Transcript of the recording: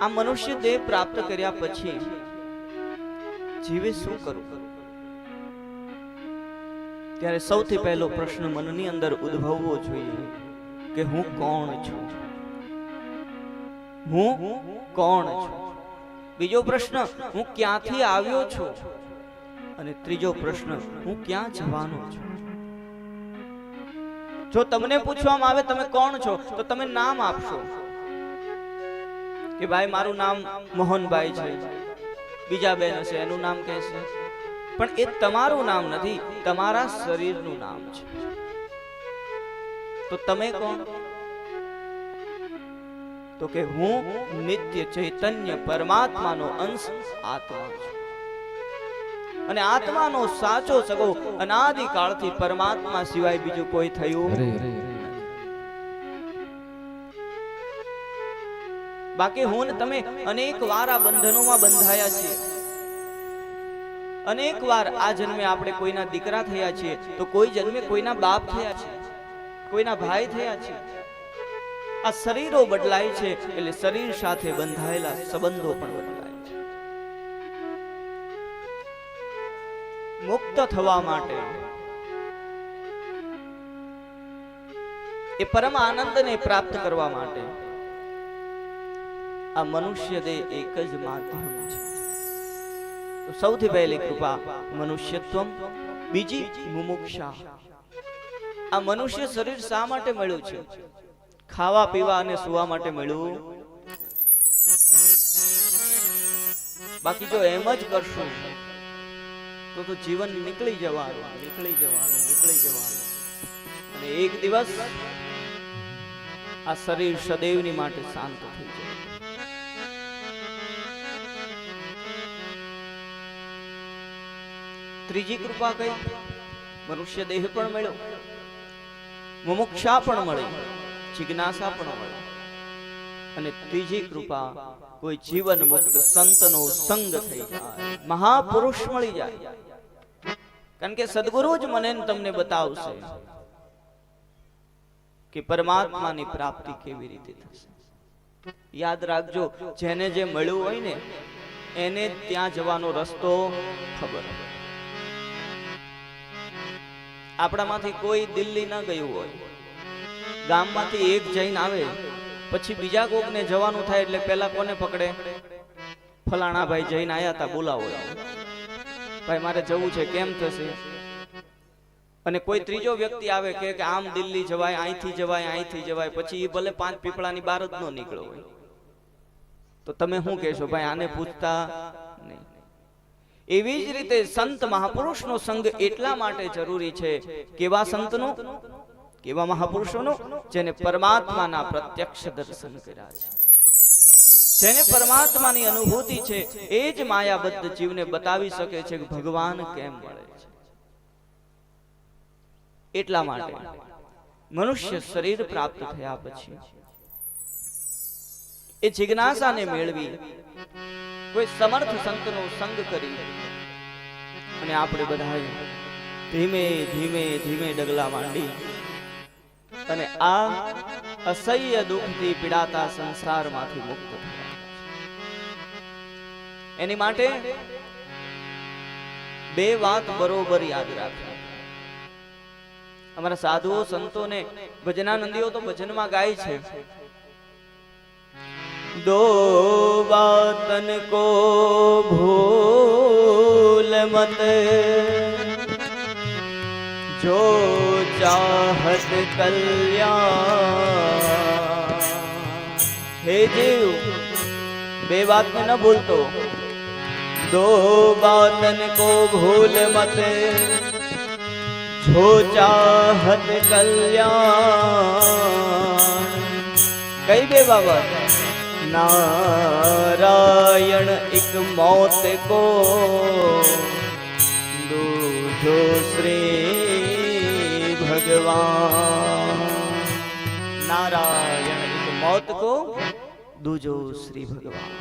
આ મનુષ્ય દેહ પ્રાપ્ત કર્યા પછી જીવે શું કરવું? ત્યારે સૌથી પહેલો પ્રશ્ન મનની અંદર ઉદ્ભવવો જોઈએ કે હું કોણ છું? હું કોણ છું? બીજો પ્રશ્ન, હું ક્યાંથી આવ્યો છું? અને ત્રીજો પ્રશ્ન, હું ક્યાં જવાનો છું? જો તમને પૂછવામાં આવે તમે કોણ છો, તો તમે નામ આપશો કે ભાઈ મારું નામ મોહનભાઈ છે, બીજા બેન હશે એનું નામ કહેશે, પણ એ તમારું નામ નથી, તમારા શરીરનું નામ છે. તો તમે કોણ? તો કે હું નિત્ય ચૈતન્ય પરમાત્માનો અંશ આત્મા છું. અને આત્માનો સાચો સગો અનાદિકાળથી પરમાત્મા સિવાય બીજું કોઈ થયું. બાકી હું ને તમે અનેક વાર આ બંધનોમાં બંધાયા છીએ. અનેક વાર આ જન્મે આપણે કોઈના દીકરા થયા છીએ, તો કોઈ જન્મે કોઈના બાપ થયા છે, કોઈના ભાઈ થયા છે. આ શરીરો બદલાય છે એટલે શરીર સાથે બંધાયેલા સંબંધો પણ બદલાય છે. મુક્ત થવા માટે, એ પરમ આનંદને પ્રાપ્ત કરવા માટે આ મનુષ્ય દેહ એક જ માધ્યમ છે. તો સૌથી પહેલી કૃપા મનુષ્યત્વમ, બીજી મુમુક્ષા. આ મનુષ્ય શરીર શા માટે મળ્યું છે? ખાવા પીવા અને સુવા માટે મળ્યું. બાકી જો એમ જ કરશું તો જીવન નીકળી જવાનું. અને એક દિવસ આ શરીર સદૈવની માટે શાંત થઈ જાય. ત્રીજી કૃપા કઈ? મનુષ્ય દેહ પણ મળ્યો, મુમુક્ષા પણ મળી, જિજ્ઞાસા પણ મળી, અને ત્રીજી કૃપા કોઈ જીવન મુક્ત સંતનો સંગ થઈ જાય, મહાપુરુષ મળી જાય. કારણ કે સદગુરુ જ મને તમને બતાવશે કે પરમાત્માની પ્રાપ્તિ કેવી રીતે થશે. યાદ રાખજો, જેને જે મળ્યું હોય ને એને ત્યાં જવાનો રસ્તો ખબર હોય. આપણામાંથી કોઈ દિલ્હી ન ગયું હોય, ગામમાંથી એક જઈને આવે, પછી બીજા કોકને જવાનું થાય એટલે પેલા કોને પકડે? ફલાણા ભાઈ જઈને આયા હતા, બોલાવો ભાઈ, મારે જવું છે, કેમ થશે? અને કોઈ ત્રીજો વ્યક્તિ આવે કે આમ દિલ્હી જવાય, અહીંથી જવાય, પછી એ ભલે 5 પીપળાની બહાર જ ન નીકળો હોય, તો તમે શું કહેશો? ભાઈ આને પૂછતા નહીં. એવી જ રીતે સંત મહાપુરુષનો સંગ એટલા માટે જરૂરી છે. કેવા સંતનો? કેવા મહાપુરુષોનો? જેને પરમાત્માના પ્રત્યક્ષ દર્શન કર્યા છે, જેને પરમાત્માની અનુભૂતિ છે. એ જ માયાબદ્ધ જીવને બતાવી શકે છે કે ભગવાન કેમ મળે છે. એટલા માટે મનુષ્ય શરીર પ્રાપ્ત થયા પછી એ જિજ્ઞાસાને મેળવી કોઈ સમર્થ સંતનો સંગ કરી અને આપણે બધાએ ધીમે ધીમે ડગલા માંડી અને આ અસહ્ય દુઃખથી પીડાતા સંસારમાંથી મુક્ત થયા. એની માટે બે વાત બરોબર યાદ રાખવી. અમારા સાધુઓ સંતોને ભજનાનંદીઓ તો ભજનમાં ગાય છે, दो बातन को भूल मत, जो चाहत कल्याण. हे जीव, बे बात में न भूलतो. दो बातन को भूल मत, जो चाहत कल्याण. कई बे बाबत? नारायण एक मौत को, दूजो श्री भगवान. नारायण एक मौत को, दूजो श्री भगवान.